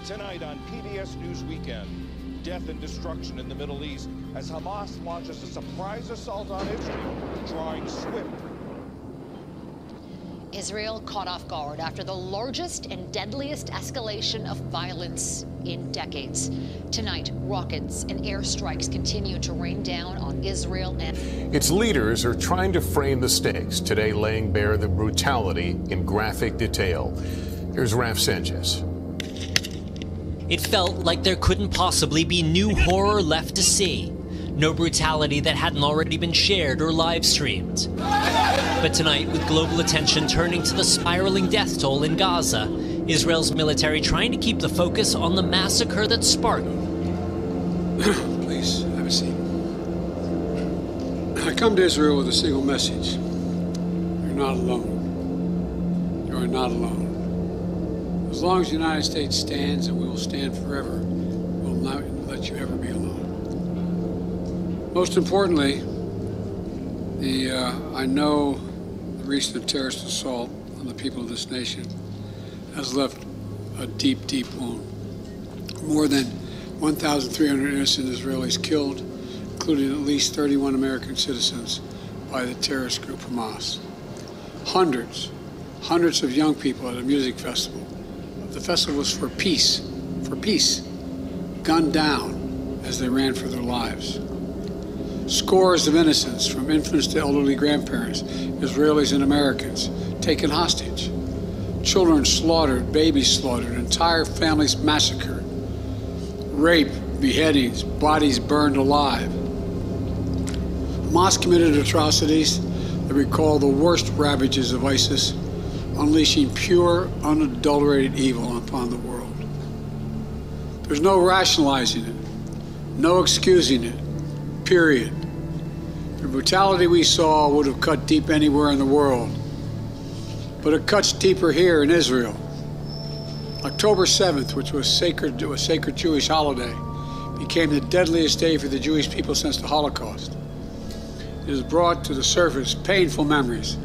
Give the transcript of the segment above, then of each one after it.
Tonight on PBS News Weekend, death and destruction in the Middle East as Hamas launches a surprise assault on Israel, drawing swift. Israel caught off guard after the largest and deadliest escalation of violence in decades. Tonight, rockets and airstrikes continue to rain down on Israel and its leaders are trying to frame the stakes, today laying bare the brutality in graphic detail. Here's Raf Sanchez. It felt like there couldn't possibly be new horror left to see. No brutality that hadn't already been shared or live-streamed. But tonight, with global attention turning to the spiraling death toll in Gaza, Israel's military trying to keep the focus on the massacre that sparked. Please, have a seat. I come to Israel with a single message. You're not alone. You are not alone. As long as the United States stands, and we will stand forever, we will not let you ever be alone. Most importantly, I know the recent terrorist assault on the people of this nation has left a deep, deep wound. More than 1,300 innocent Israelis killed, including at least 31 American citizens by the terrorist group Hamas. Hundreds of young people at a music festival. The festival was for peace, gunned down as they ran for their lives. Scores of innocents, from infants to elderly grandparents, Israelis and Americans, taken hostage. Children slaughtered, babies slaughtered, entire families massacred. Rape, beheadings, bodies burned alive. Hamas committed atrocities that recall the worst ravages of ISIS, unleashing pure, unadulterated evil upon the world. There's no rationalizing it, no excusing it, period. The brutality we saw would have cut deep anywhere in the world, but it cuts deeper here in Israel. October 7th, which was a sacred Jewish holiday, became the deadliest day for the Jewish people since the Holocaust. It has brought to the surface painful memories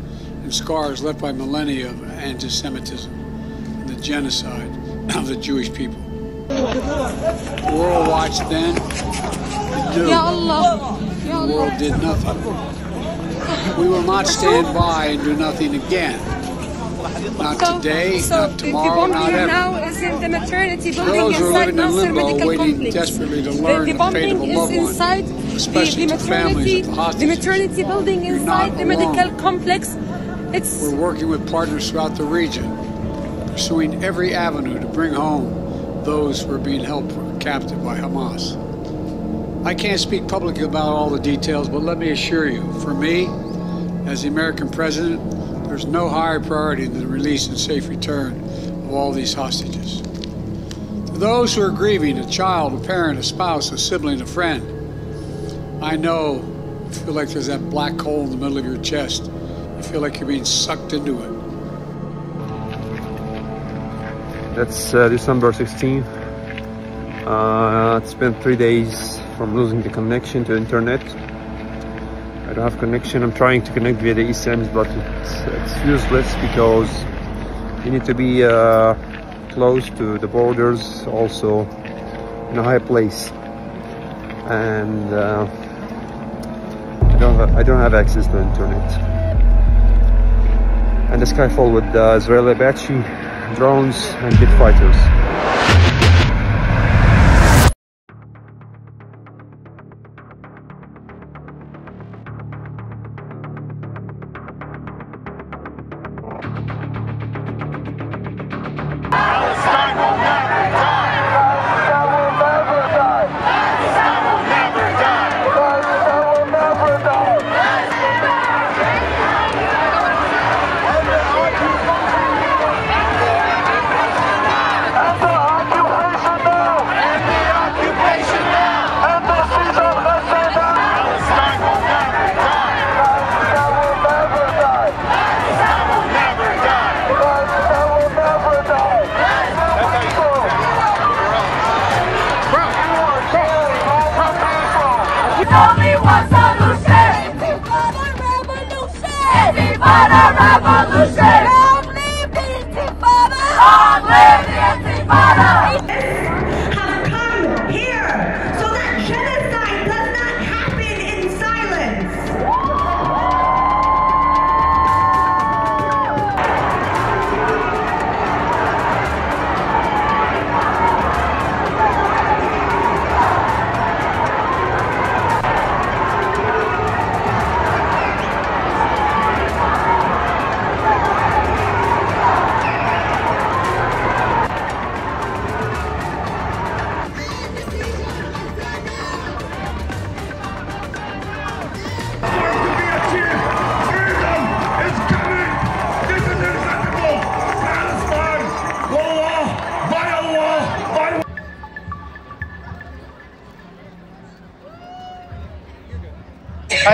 and scars left by millennia of anti-Semitism and the genocide of the Jewish people. The world watched then, and knew. The world did nothing. We will not stand by and do nothing again. Not today, not tomorrow, not ever. Now is in the maternity building Those who are inside living in Ulster limbo, Medical waiting Complex. desperately to learn the fate of a loved one, especially to families of the hostages. The maternity building inside the medical complex. We're working with partners throughout the region, pursuing every avenue to bring home those who are being held captive by Hamas. I can't speak publicly about all the details, but let me assure you, for me, as the American president, there's no higher priority than the release and safe return of all these hostages. To those who are grieving, a child, a parent, a spouse, a sibling, a friend, I know you feel like there's that black hole in the middle of your chest. You feel like you're being sucked into it. That's December 16th. It's been 3 days from losing the connection to the internet. I don't have connection. I'm trying to connect via the eSIMs, but it's useless because you need to be close to the borders, also in a high place, and I don't have access to the internet. And the skyfall with Israeli Apache drones and jet fighters. Revolution! Long live the Intifada! Long live the Intifada!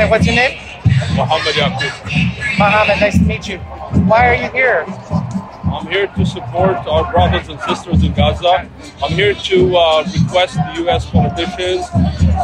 Hi, what's your name? Mohammed Yaqub. Mohammed, nice to meet you. Why are you here? I'm here to support our brothers and sisters in Gaza. I'm here to request the U.S. politicians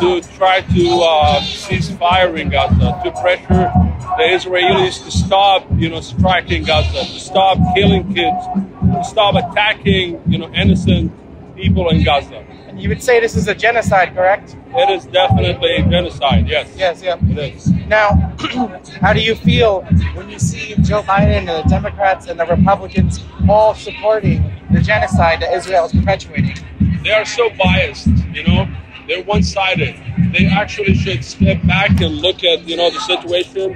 to try to cease fire in Gaza, to pressure the Israelis to stop, striking Gaza, to stop killing kids, to stop attacking, innocent people in Gaza. And you would say this is a genocide, correct? It is definitely a genocide, yes. Yes, yeah. It is. Now, how do you feel when you see Joe Biden and the Democrats and the Republicans all supporting the genocide that Israel is perpetuating? They are so biased, they're one-sided. They actually should step back and look at, the situation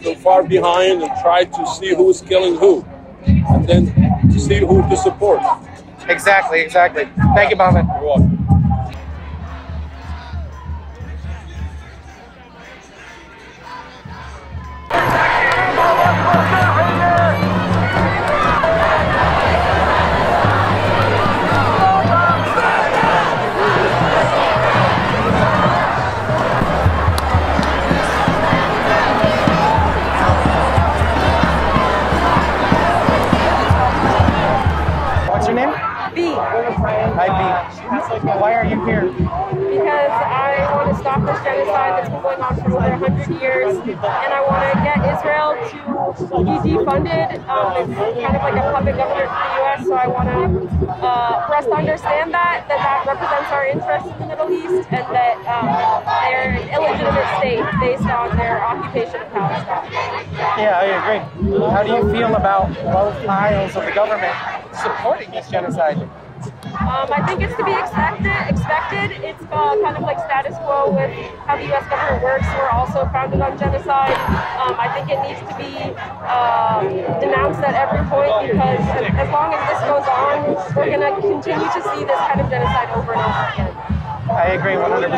from far behind and try to see who's killing who, and then see who to support. Exactly. Thank you, Bowman. You're welcome. What's your name? B. Hi, B. Why are you here? Because I want to stop this genocide that's been going on for over 100 years, and I want to get Israel to be defunded. It's kind of like a puppet government for the U.S., so I want for us to understand that represents our interests in the Middle East, and that they're an illegitimate state based on their occupation of Palestine. Yeah, I agree. How do you feel about both aisles of the government supporting this genocide? I think it's to be expected. It's kind of like status quo with how the U.S. government works. We're also founded on genocide. I think it needs to be denounced at every point, because as long as this goes on, we're going to continue to see this kind of genocide over and over again. I agree 100%.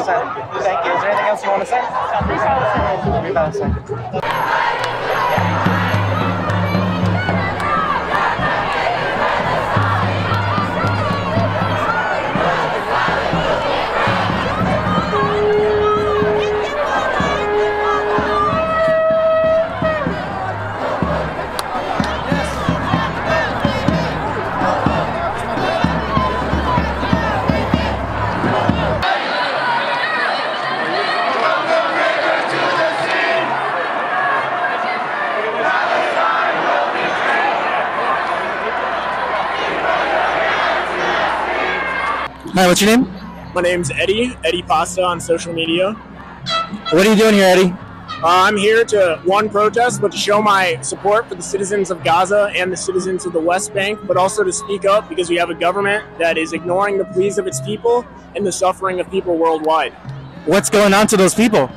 Thank you. Is there anything else you want to say? Free Palestine. Free Palestine. Hi, what's your name? My name's Eddie Pasta on social media. What are you doing here, Eddie? I'm here to, one, protest, but to show my support for the citizens of Gaza and the citizens of the West Bank, but also to speak up because we have a government that is ignoring the pleas of its people and the suffering of people worldwide. What's going on to those people?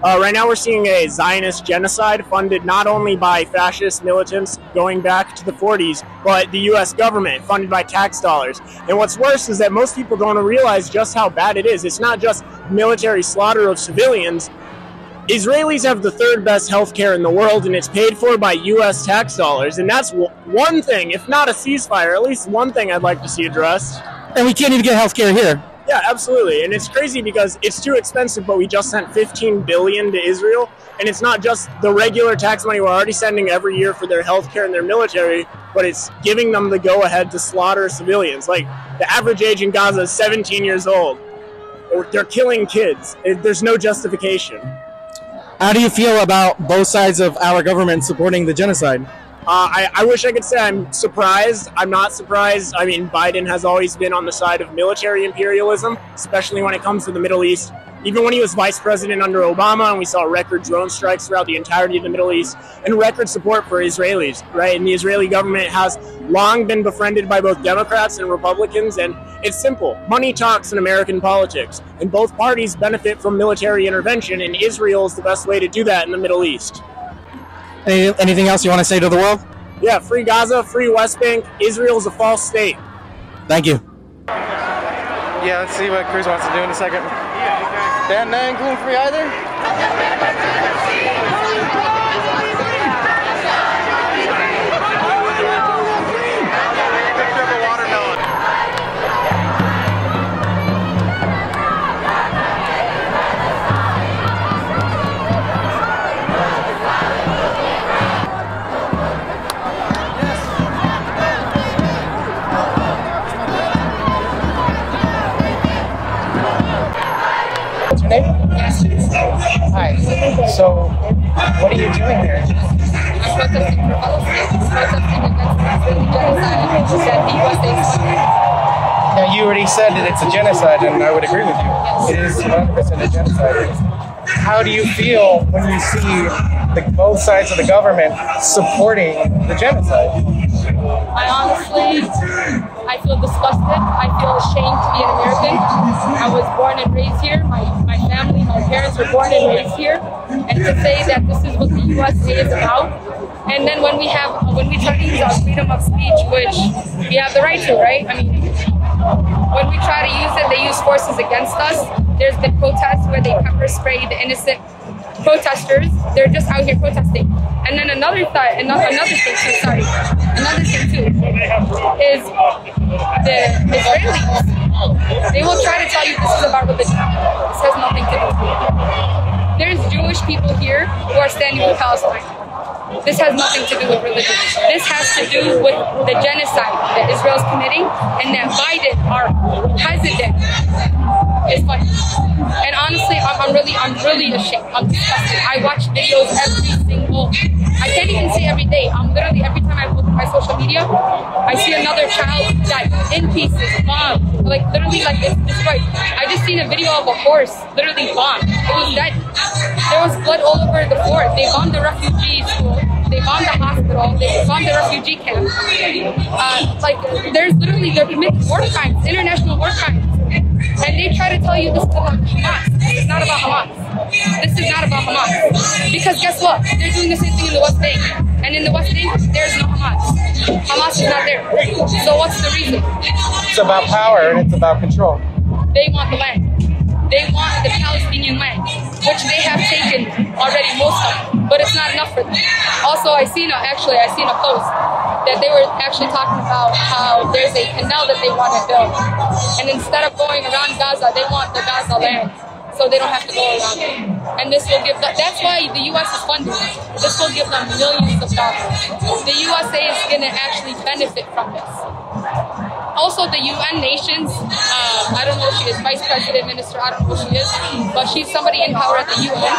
Right now we're seeing a Zionist genocide funded not only by fascist militants going back to the 40s, but the U.S. government funded by tax dollars. And what's worse is that most people don't realize just how bad it is. It's not just military slaughter of civilians. Israelis have the third best healthcare in the world, and it's paid for by U.S. tax dollars. And that's one thing, if not a ceasefire, at least one thing I'd like to see addressed. And we can't even get healthcare here. Yeah, absolutely. And it's crazy because it's too expensive, but we just sent $15 billion to Israel. And it's not just the regular tax money we're already sending every year for their healthcare and their military, but it's giving them the go-ahead to slaughter civilians. Like, the average age in Gaza is 17 years old. They're killing kids. There's no justification. How do you feel about both sides of our government supporting the genocide? I wish I could say I'm surprised. I'm not surprised. I mean, Biden has always been on the side of military imperialism, especially when it comes to the Middle East. Even when he was vice president under Obama, and we saw record drone strikes throughout the entirety of the Middle East, and record support for Israelis, right? And the Israeli government has long been befriended by both Democrats and Republicans, and it's simple. Money talks in American politics, and both parties benefit from military intervention, and Israel is the best way to do that in the Middle East. Anything else you want to say to the world? Yeah, free Gaza, free West Bank. Israel's a false state. Thank you. Yeah, let's see what Cruz wants to do in a second. Dan, not gluten-free either? are you doing here? I'm protesting for Palestine, protesting against the Israeli genocide that the USA is funding. Now, you already said that it's a genocide, and I would agree with you. It is 100% a genocide. How do you feel when you see both sides of the government supporting the genocide? I feel disgusted. I feel ashamed to be an American. I was born and raised here. My family, my parents were born and raised here. And to say that this is what the USA is about, and then when we try to use our freedom of speech, which we have the right to, right? I mean, when we try to use it, they use forces against us. There's the protests where they pepper spray the innocent protesters. They're just out here protesting. And then another thing too, is the Israelis. They will try to tell you this is about religion. This has nothing to do with it. There's Jewish people here who are standing with Palestine. This has nothing to do with religion. This has to do with the genocide that Israel's committing, and that Biden, our president, is funding. And honestly, I'm really ashamed. I'm disgusted. I watch videos I can't even say every day. I'm literally, every time I look at my social media, I see another child die in pieces, bombed, like literally like it's destroyed. I just seen a video of a horse literally bombed. It was dead. There was blood all over the fort. They bombed the refugee school. They bombed the hospital. They bombed the refugee camp. They're committing war crimes, international war crimes. And they try to tell you this is about Hamas. This is not about Hamas. This is not about Hamas. Because guess what? They're doing the same thing in the West Bank. And in the West Bank, there's no Hamas. Hamas is not there. So what's the reason? It's about power and it's about control. They want the land. They want the Palestinian land, which they have taken already, most of them, but it's not enough for them. Also, I seen a post that they were actually talking about how there's a canal that they want to build, and instead of going around Gaza, they want the Gaza land, so they don't have to go around it. And this will give them, that's why the U.S. is funding it. This will give them millions of dollars. The USA is going to actually benefit from this. Also, the UN nations, I don't know if she is vice president, minister, I don't know who she is, but she's somebody in power at the UN.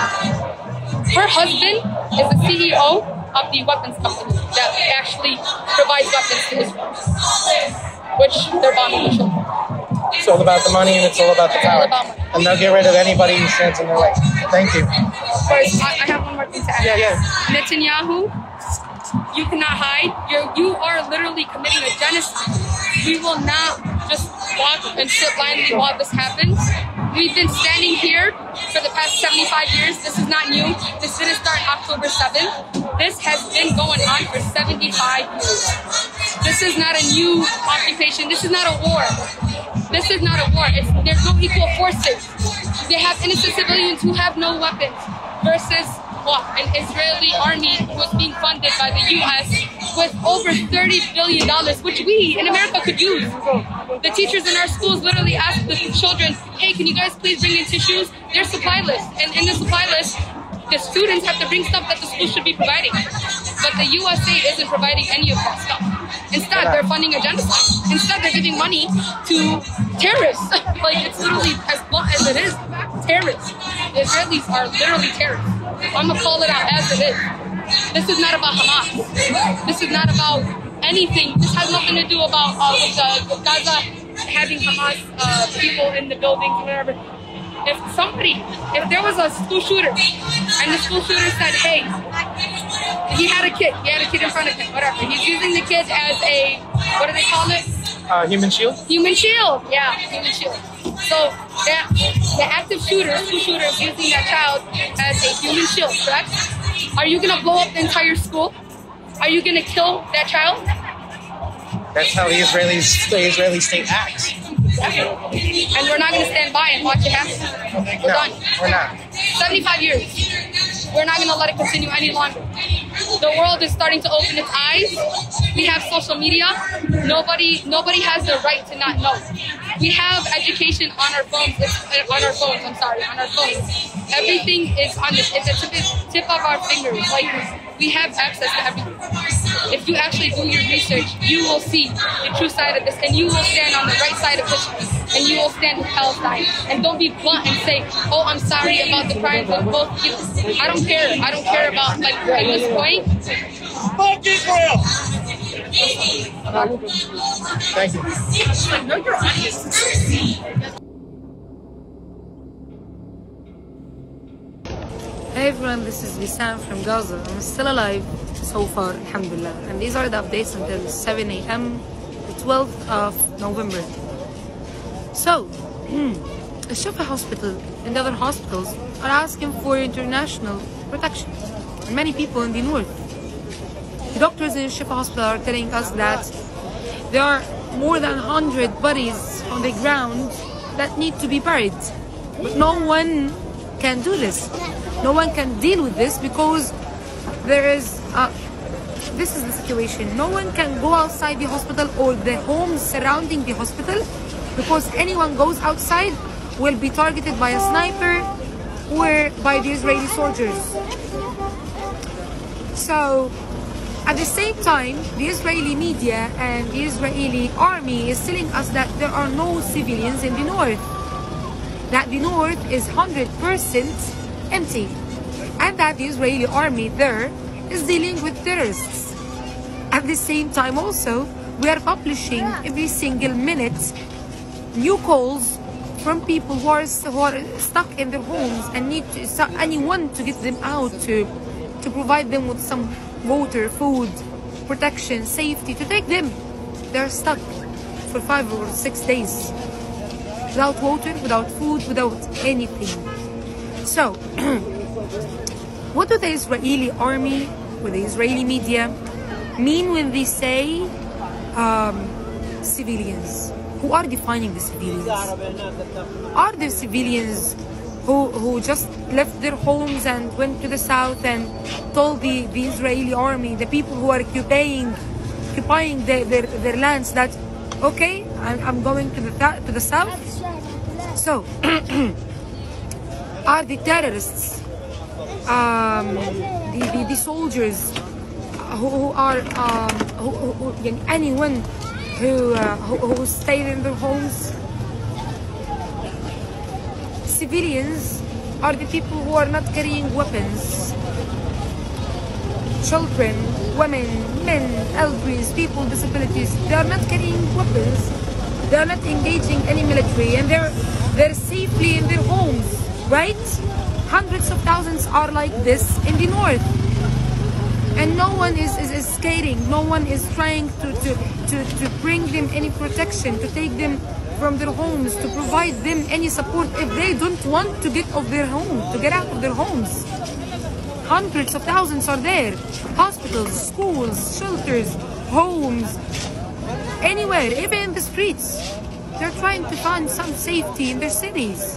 Her husband is the CEO of the weapons company that actually provides weapons to Israel, which they're bombing the children. It's all about the money and it's all about the power. And they'll get rid of anybody who stands in their way. Thank you. First, I have one more thing to add. Yeah. Netanyahu, you cannot hide. You are literally committing a genocide. We will not just walk and sit blindly while this happens. We've been standing here for the past 75 years. This is not new. This didn't start October 7th. This has been going on for 75 years. This is not a new occupation. This is not a war. This is not a war. There's no equal forces. They have innocent civilians who have no weapons versus what? An Israeli army was being funded by the U.S. with over $30 billion, which we in America could use. The teachers in our schools literally ask the children, hey, can you guys please bring in tissues? There's supply list. And in the supply list, the students have to bring stuff that the school should be providing. But the USA isn't providing any of that stuff. Instead, they're funding a genocide. Instead, they're giving money to terrorists. Like, it's literally as blunt as it is, terrorists. The Israelis are literally terrorists. I'm gonna call it out as it is. This is not about Hamas. This is not about anything. This has nothing to do about with Gaza having Hamas people in the buildings or whatever. If there was a school shooter and the school shooter said, hey, he had a kid in front of him, whatever. He's using the kid as a, what do they call it? Human shield? Human shield, yeah, human shield. So the active shooter, school shooter, is using that child as a human shield, correct? Are you gonna blow up the entire school? Are you gonna kill that child? That's how the Israeli state acts. And we're not going to stand by and watch it happen. We're done. We're not. 75 years. We're not going to let it continue any longer. The world is starting to open its eyes. We have social media. Nobody has the right to not know. We have education on our phones. On our phones. Everything is on the tip of our fingers. Like, we have access to everything. If you actually do your research, you will see the true side of this, and you will stand on the right side of history, and you will stand with Palestine. And don't be blunt and say, oh, I'm sorry about the crimes of both people. I don't care. I don't care about, like, at this point. Fuck Israel! Thank you. Hey everyone, this is Wissam from Gaza. I'm still alive so far, alhamdulillah. And these are the updates until 7 a.m. the 12th of November. So, the Shifa hospital and other hospitals are asking for international protection. And many people in the north. The doctors in Shifa hospital are telling us that there are more than 100 bodies on the ground that need to be buried. But no one can do this. No one can deal with this because there is this is the situation. No one can go outside the hospital or the homes surrounding the hospital, because anyone goes outside will be targeted by a sniper or by the Israeli soldiers. So at the same time, the Israeli media and the Israeli army is telling us that there are no civilians in the north, that the north is 100% empty, and that the Israeli army there is dealing with terrorists. At the same time also, we are publishing every single minute new calls from people who are stuck in their homes and need anyone to get them out, to provide them with some water, food, protection, safety, to take them. They're stuck for 5 or 6 days without water, without food, without anything. So, what do the Israeli army or the Israeli media mean when they say civilians? Who are defining the civilians? Are there civilians who just left their homes and went to the south and told the Israeli army, the people who are occupying their lands, that okay, I'm going to the south? So are the terrorists, the soldiers who are anyone who stayed in their homes? Civilians are the people who are not carrying weapons. Children, women, men, elderly, people with disabilities, they are not carrying weapons. They are not engaging any military, and they're safely in their homes, right? Hundreds of thousands are like this in the north, and no one is scaring. No one is trying to bring them any protection, to take them from their homes, to provide them any support if they don't want to get off their home, to get out of their homes. Hundreds of thousands are there. Hospitals, schools, shelters, homes, anywhere, even in the streets. They're trying to find some safety in their cities.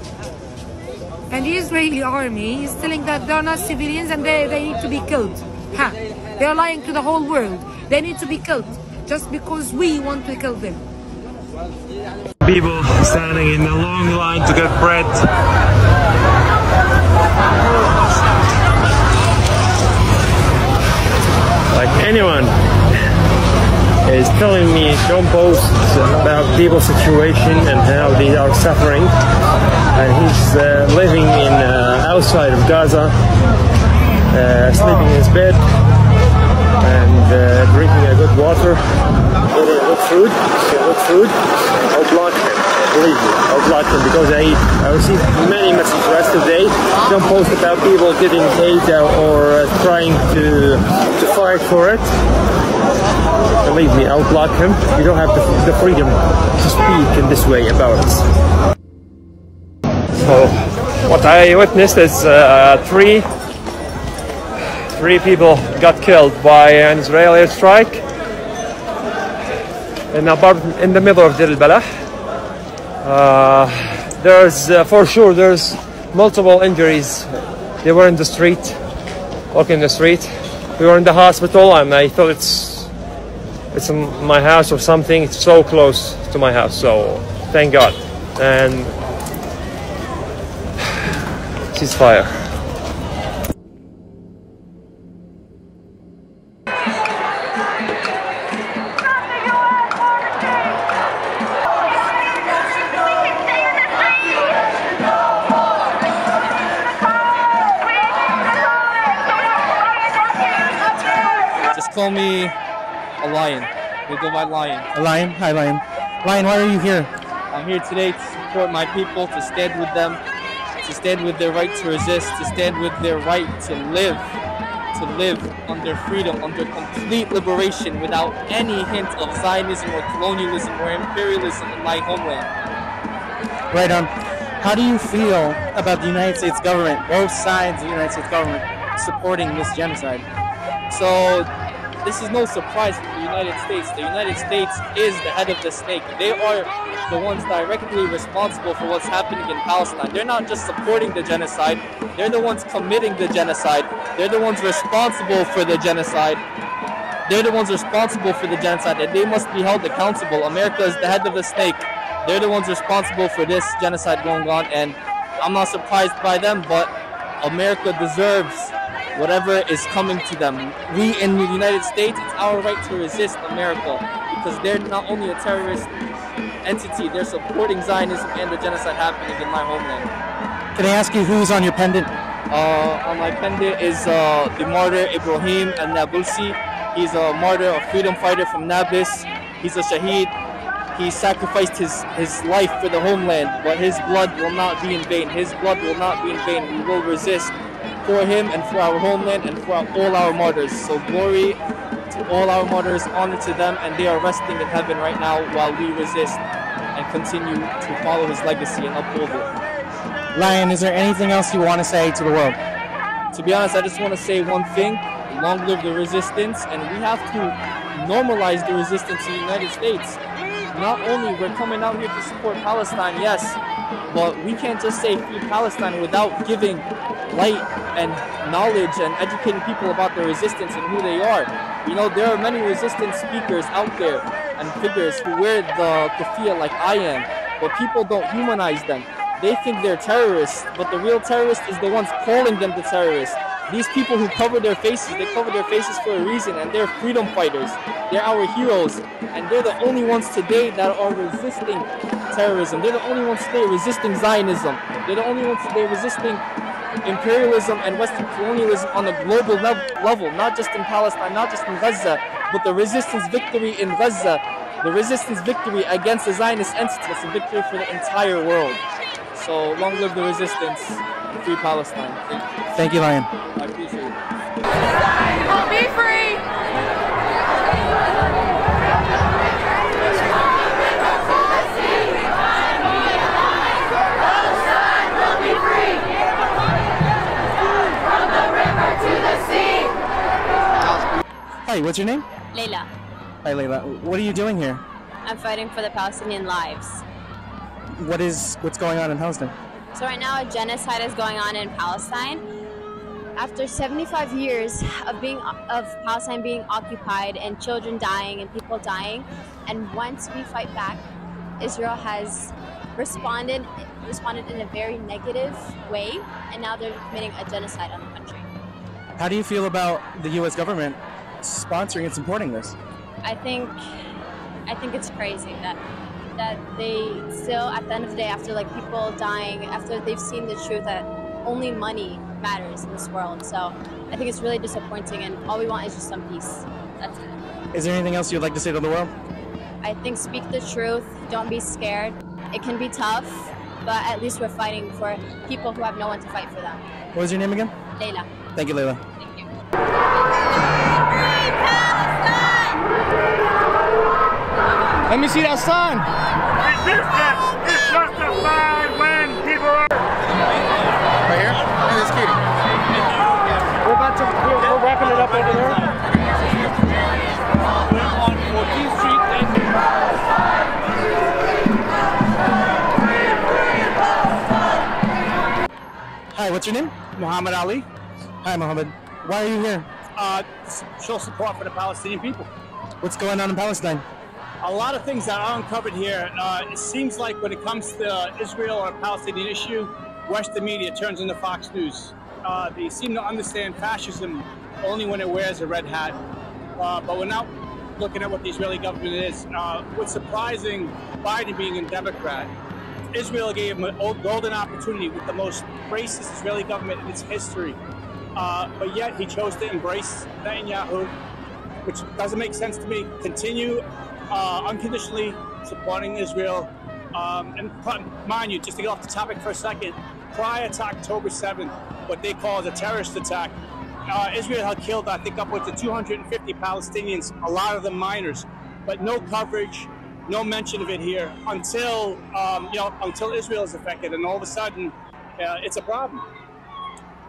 And the Israeli army is telling that they're not civilians and they need to be killed. They're lying to the whole world. They need to be killed just because we want to kill them. People standing in a long line to get bread. Like anyone is telling me, don't post about people's situation and how they are suffering. And he's living in outside of Gaza, sleeping in his bed and drinking a good water, eating good food. I'll block him, believe me, I'll block him, because I received many messages yesterday. Don't post about people getting hate or trying to fight for it. Believe me, I'll block him. You don't have the freedom to speak in this way about us. So, what I witnessed is three people got killed by an Israeli strike in the middle of Deir al-Balah. There's for sure there's multiple injuries. They were in the street, walking in the street. We were in the hospital, and I thought it's in my house or something. It's so close to my house, so thank God. And ceasefire. call me a lion. They go by Lion. A lion? Hi, Lion. Lion, why are you here? I'm here today to support my people, to stand with them, to stand with their right to resist, to stand with their right to live under freedom, under complete liberation, without any hint of Zionism or colonialism or imperialism in my homeland. Right on. How do you feel about the United States government, both sides of the United States government, supporting this genocide? So, this is no surprise for the United States. The United States is the head of the snake. They are the ones directly responsible for what's happening in Palestine. They're not just supporting the genocide, they're the ones committing the genocide. They're the ones responsible for the genocide. They're the ones responsible for the genocide, and they must be held accountable. America is the head of the snake. They're the ones responsible for this genocide going on, and I'm not surprised by them, but America deserves whatever is coming to them. We in the United States, it's our right to resist America, because they're not only a terrorist entity, they're supporting Zionism and the genocide happening in my homeland. Can I ask you who's on your pendant? On my pendant is the martyr Ibrahim al-Nabulsi. He's a martyr, a freedom fighter from Nablus. He's a shaheed. He sacrificed his life for the homeland, but his blood will not be in vain. His blood will not be in vain. We will resist for him and for our homeland and for all our martyrs. So glory to all our martyrs, honor to them, and they are resting in heaven right now while we resist and continue to follow his legacy and uphold it. Lion, is there anything else you want to say to the world? To be honest, I just want to say one thing: long live the resistance, and we have to normalize the resistance in the United States. Not only we're coming out here to support Palestine, yes, but we can't just say free Palestine without giving light and knowledge and educating people about the resistance and who they are. You know, there are many resistance speakers out there and figures who wear the keffiyeh like I am, but people don't humanize them. They think they're terrorists, but the real terrorist is the ones calling them the terrorists. These people who cover their faces, they cover their faces for a reason, and they're freedom fighters. They're our heroes, and they're the only ones today that are resisting terrorism. They're the only ones today resisting Zionism. They're the only ones today resisting imperialism and Western colonialism on a global level, not just in Palestine, not just in Gaza, but the resistance victory in Gaza, the resistance victory against the Zionist entity, it's a victory for the entire world. So long live the resistance, free Palestine. Thank you, Lion. I appreciate it. We'll be free! Hi, what's your name? Layla. Hi, Layla. What are you doing here? I'm fighting for the Palestinian lives. What's going on in Palestine? So right now a genocide is going on in Palestine. After 75 years of Palestine being occupied and children dying and people dying, and once we fight back, Israel has responded in a very negative way, and now they're committing a genocide on the country. How do you feel about the U.S. government sponsoring and supporting this? I think it's crazy that they still, at the end of the day, after like people dying, after they've seen the truth that only money matters in this world. So I think it's really disappointing, and all we want is just some peace. That's it. Is there anything else you'd like to say to the world? I think speak the truth, don't be scared. It can be tough, but at least we're fighting for people who have no one to fight for them. What was your name again? Layla. Thank you, Layla. Thank you. Let me see that sign. Resistance is justified when people are... Right here? Look at this kitty. We're wrapping it up over there. On 14th Street and... Hi, what's your name? Muhammad Ali. Hi, Muhammad. Why are you here? Show support for the Palestinian people. What's going on in Palestine? A lot of things that are uncovered here. It seems like when it comes to Israel or Palestinian issue, Western media turns into Fox News. They seem to understand fascism only when it wears a red hat. But we're not looking at what the Israeli government is. What's surprising, Biden being a Democrat, Israel gave him a golden opportunity with the most racist Israeli government in its history. But yet he chose to embrace Netanyahu which doesn't make sense to me. Continue unconditionally supporting Israel. And mind you, just to get off the topic for a second, prior to October 7th, what they call a terrorist attack, Israel had killed, I think, upwards of 250 Palestinians, a lot of them minors, but no coverage, no mention of it here until until Israel is affected, and all of a sudden, it's a problem.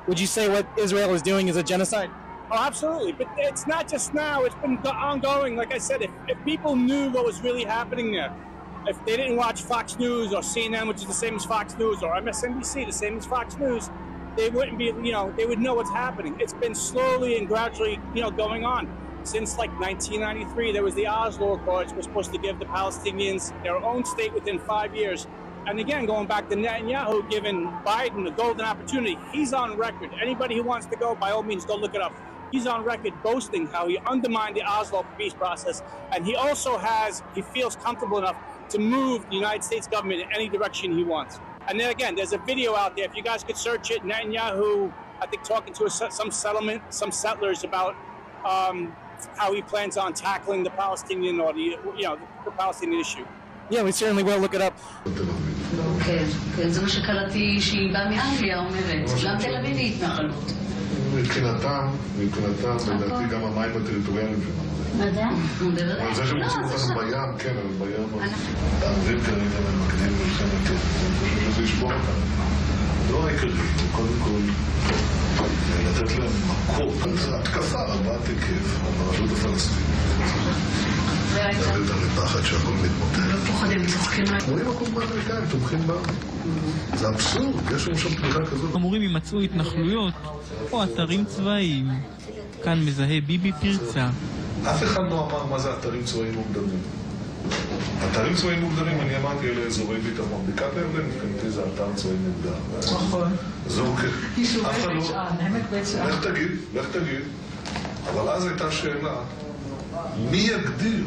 Would you say what Israel is doing is a genocide? Oh, absolutely. But it's not just now. It's been ongoing. Like I said, if people knew what was really happening there, if they didn't watch Fox News or CNN, which is the same as Fox News, or MSNBC, the same as Fox News, they wouldn't be, they would know what's happening. It's been slowly and gradually, going on. Since like 1993, there was the Oslo Accords, were supposed to give the Palestinians their own state within 5 years. And again, going back to Netanyahu giving Biden a golden opportunity, he's on record. Anybody who wants to go, by all means, go look it up. He's on record boasting how he undermined the Oslo peace process. And he also he feels comfortable enough to move the United States government in any direction he wants. And then again, there's a video out there. If you guys could search it, Netanyahu, I think, talking to some settlers about how he plans on tackling the Palestinian or the Palestinian issue. Yeah, we certainly will look it up. כן, זה מה שקראתי שהיא באה מאנגליה אומרת, גם תל אביב היא התנחלות. מבחינתם, לדעתי גם המים הטריטוריאליים שלנו. מדע? אבל זה שהם רוצים אותנו בים, כן, אבל בים... הערבים כרגע ממקדים מלחמת, אני חושב שזה ישבור אותנו. לא העיקרי, קודם כל, לתת להם מכות, התקפה רבת היקף על הרשות הפלסטינית. להביא אותם לפחד שהכל מתמוטט. לא פוחדים, צוחקים. רואים מקום באמריקאים, תומכים בה. זה אבסורד, יש לנו שם תמיכה כזאת. אמורים יימצאו התנחלויות או אתרים צבאיים. כאן מזהה ביבי פרצה. אף אחד לא אמר מה זה אתרים צבאיים מוגדרים. אתרים צבאיים מוגדרים, אני אמרתי, אלה אזורי ביטחון. בקעת הירדן, מבחינתי זה אתר צבאי מוגדר. נכון. זהו כן. אף אחד לא... לך תגיד. אבל אז הייתה שאלה, מי יגדיר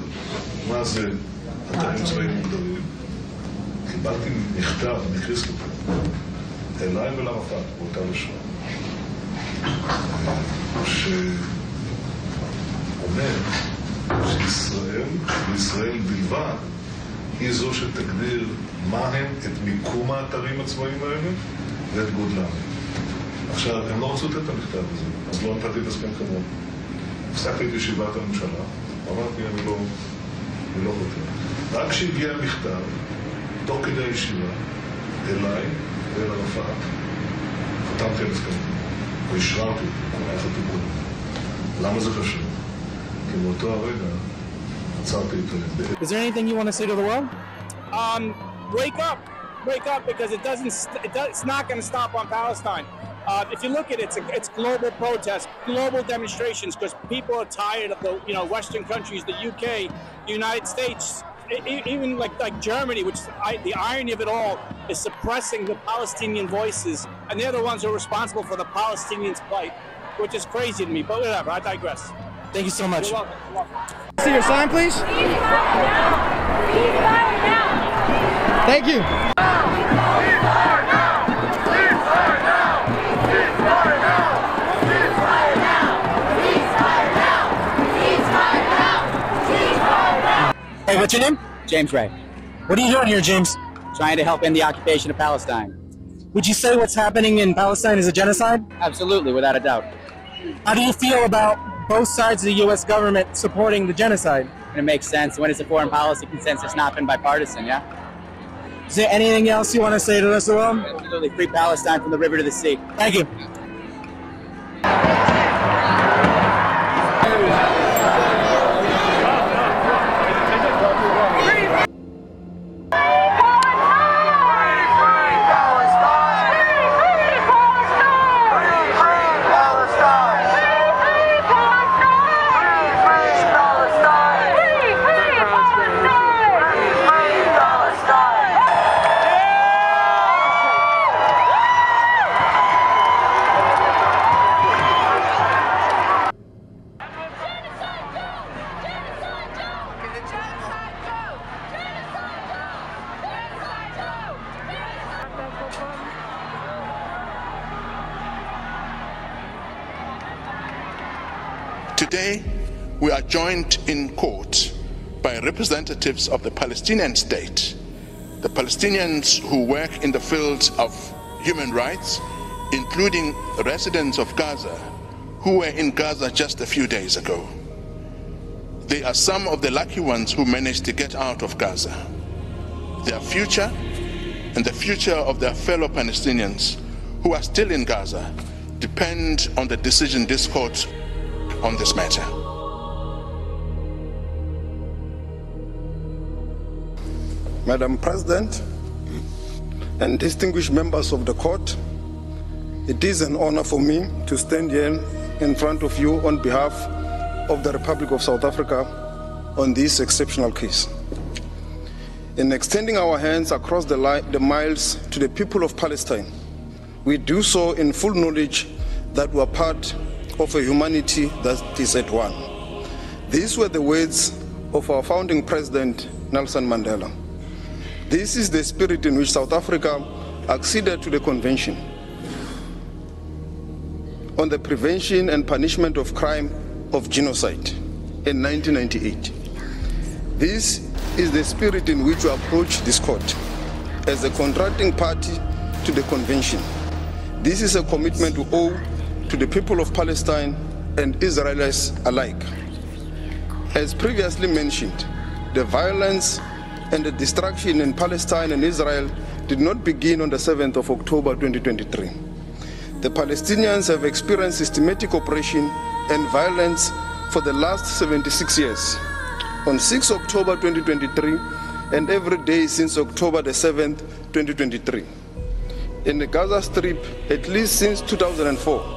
מה זה אתרים צבאיים מוגדרים? קיבלתי מכתב מקריסטופר אליי ולערפאת באותה לשון שאומר שישראל בלבד היא זו שתגדיר מהם את מיקום האתרים הצבאיים האלה ואת גודלם. עכשיו, הם לא רצו לתת את המכתב הזה, אז לא נתתי את הסכם חברון. הפסקתי את ישיבת הממשלה, אמרתי, אני לא חותר. רק כשהגיע המכתב, תוך כדי הישיבה, אליי ואל ערפאת, חתמתי על הסכם, והשררתי אותו, היה חתום קודם. למה זה חשוב? כי באותו הרגע עצרתי את הלב. Is there anything you want to say to the world? Wake up, because it's not going to stop on Palestine. If you look at it, it's global protests, global demonstrations, because people are tired of the Western countries, the UK, the United States, even like Germany, which the irony of it all is suppressing the Palestinian voices, and they're the ones who are responsible for the Palestinians' plight, which is crazy to me. But whatever, I digress. Thank you so much. You're welcome. See your sign, please. Thank you. Hey, what's your name? James Ray. What are you doing here, James? Trying to help end the occupation of Palestine. Would you say what's happening in Palestine is a genocide? Absolutely, without a doubt. How do you feel about both sides of the U.S. government supporting the genocide? And it makes sense. When it's a foreign policy consensus not been bipartisan, yeah? Is there anything else you want to say to the rest of the world? Absolutely. Free Palestine from the river to the sea. Thank you. Today, we are joined in court by representatives of the Palestinian state, the Palestinians who work in the fields of human rights, including residents of Gaza who were in Gaza just a few days ago. They are some of the lucky ones who managed to get out of Gaza. Their future and the future of their fellow Palestinians who are still in Gaza depend on the decision this court on this matter. Madam President and distinguished members of the court, it is an honor for me to stand here in front of you on behalf of the Republic of South Africa on this exceptional case. In extending our hands across the miles to the people of Palestine, we do so in full knowledge that we are part of a humanity that is at one. These were the words of our founding president, Nelson Mandela. This is the spirit in which South Africa acceded to the Convention on the Prevention and Punishment of Crime of Genocide in 1998. This is the spirit in which we approach this court as a contracting party to the Convention. This is a commitment we owe to the people of Palestine and Israelis alike. As previously mentioned, the violence and the destruction in Palestine and Israel did not begin on the 7th of October 2023. The Palestinians have experienced systematic oppression and violence for the last 76 years. On 6 October 2023 and every day since October the 7th, 2023. In the Gaza Strip, at least since 2004.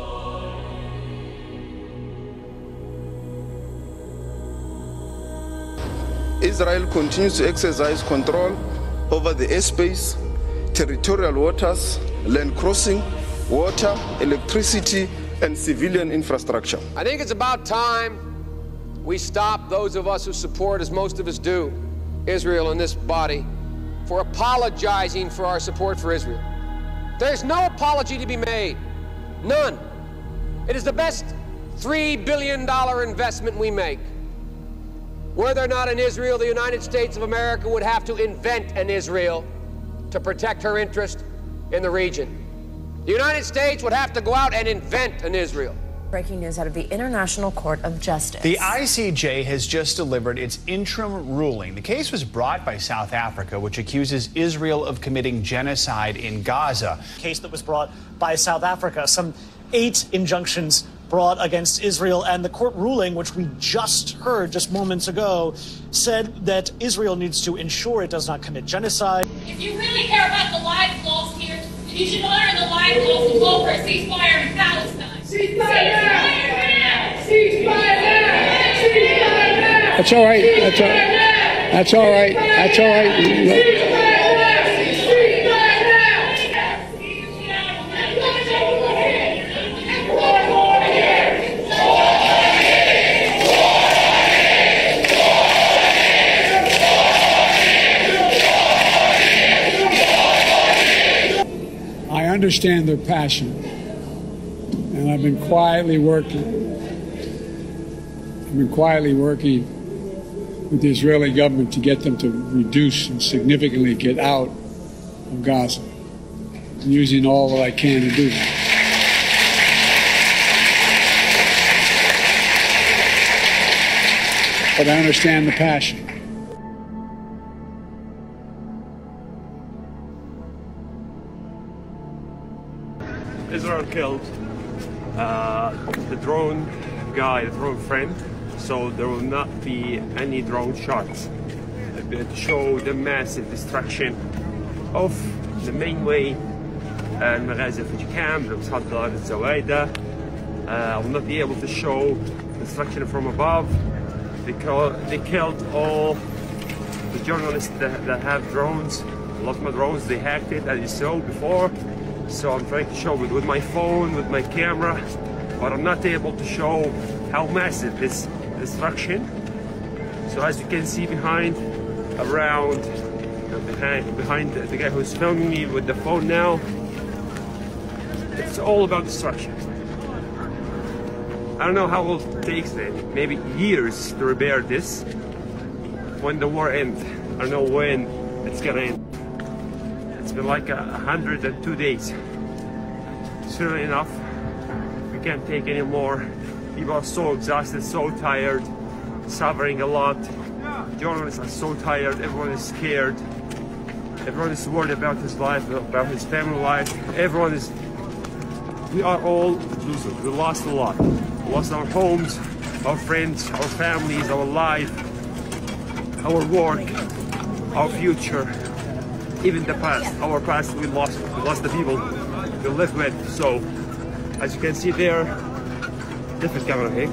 Israel continues to exercise control over the airspace, territorial waters, land crossing, water, electricity, and civilian infrastructure. I think it's about time we stop, those of us who support, as most of us do, Israel in this body, for apologizing for our support for Israel. There's no apology to be made. None. It is the best $3 billion investment we make. Were there not an Israel, the United States of America would have to invent an Israel to protect her interest in the region. The United States would have to go out and invent an Israel. Breaking news out of the International Court of Justice. The ICJ has just delivered its interim ruling. The case was brought by South Africa, which accuses Israel of committing genocide in Gaza. A case that was brought by South Africa. Some 8 injunctions brought against Israel, and the court ruling, which we just heard just moments ago, said that Israel needs to ensure it does not commit genocide. If you really care about the lives lost here, you should honor the lives lost and call for a ceasefire in Palestine. Ceasefire now! Ceasefire now! Ceasefire now! That's all right. That's all right. That's all right. That's all right. I understand their passion, and I've been quietly working. With the Israeli government to get them to reduce and significantly get out of Gaza. I'm using all that I can to do that. But I understand the passion. Israel killed the drone guy, the drone friend, so there will not be any drone shots to show the massive destruction of the main way المغازل في الكامب المصدر الزوايدة. I will not be able to show destruction from above. They killed all the journalists that have drones. Lost my drones, they hacked it as you saw before. So I'm trying to show it with my phone, with my camera, but I'm not able to show how massive this destruction. So as you can see behind the guy who's filming me with the phone now, it's all about destruction. I don't know how long it takes then, maybe years to repair this. When the war ends, I don't know when it's gonna end. It's been like 102 days. Soon enough, we can't take any more. People are so exhausted, so tired, suffering a lot. Journalists are so tired, everyone is scared. Everyone is worried about his life, about his family life. We are all losers. We lost a lot. We lost our homes, our friends, our families, our life, our work, our future, even the past. Our past, we lost the people we lived with. So, as you can see there, different camera here.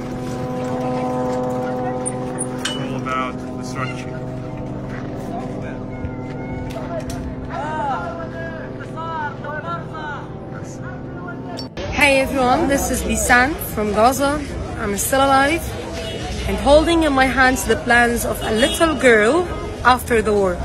It's all about destruction. Hey everyone, this is Lisan from Gaza. I'm still alive and holding in my hands the plans of a little girl after the war.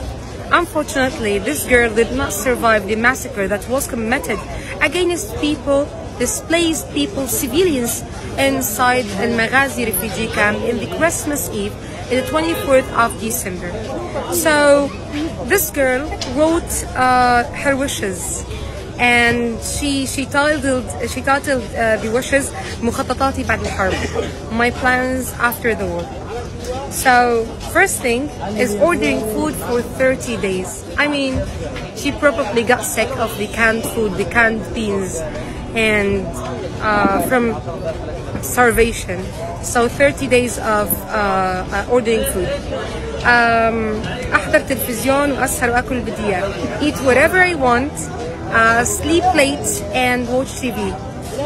Unfortunately, this girl did not survive the massacre that was committed against people, displaced people, civilians inside Al-Maghazi refugee camp in the Christmas Eve in the 24th of December. So this girl wrote her wishes, and she titled the wishes مخططاتي بعد الحرب, my plans after the war. So first thing is ordering food for 30 days. I mean, she probably got sick of the canned food, the canned beans, and from starvation. So 30 days of ordering food. أحضر تلفزيون وأسهر وأكل بدية. Eat whatever I want. Sleep late and watch TV.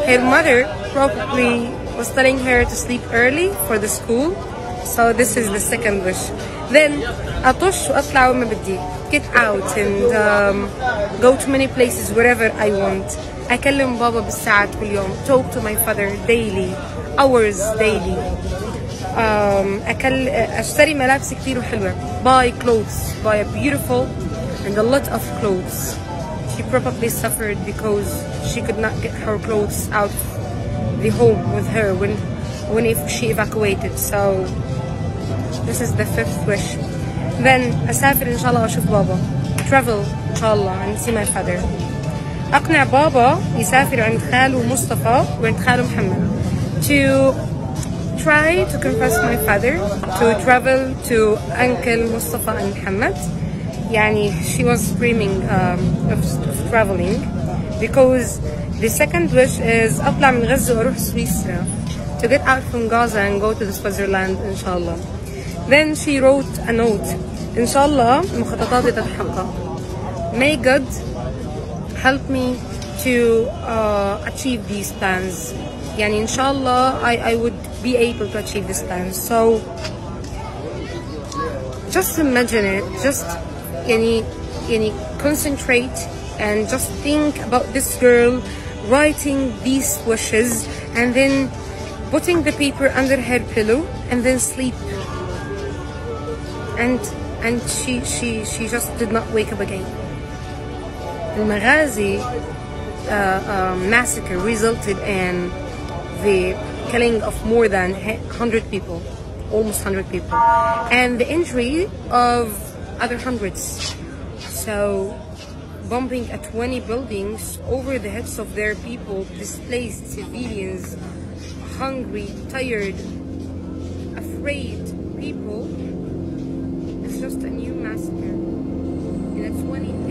Her mother probably was telling her to sleep early for the school, so this is the second wish. Then أطش وأطلع وما بدي. Get out and go to many places wherever I want. أكلم بابا بالساعات كل يوم. Talk to my father daily, hours daily. أشتري ملابس كتير وحلوة. Buy clothes, buy a beautiful and a lot of clothes. She probably suffered because she could not get her clothes out of the home with her when she evacuated. So this is the fifth wish. Then أسافر إن شاء الله وأشوف بابا. Travel إن شاء الله and see my father. أقنع بابا يسافر عند خاله مصطفى وعند خاله محمد. To try to convince my father to travel to Uncle Mustafa and Muhammad. Yani, she was screaming of traveling because the second wish is أطلع من غزة وأروح سويسرا, to get out from Gaza and go to the Switzerland inshallah. Then she wrote a note, inshallah مخططاتي تتحقق. May God help me to achieve these plans. Yani, inshallah I would be able to achieve these plans. So just imagine it, just concentrate and just think about this girl writing these wishes and then putting the paper under her pillow and then sleep. And she just did not wake up again. The Maghazi massacre resulted in the killing of more than 100 people, almost 100 people, and the injury of other hundreds. So bombing at 20 buildings over the heads of their people, displaced civilians, hungry, tired, afraid people. It's just a new massacre in a 20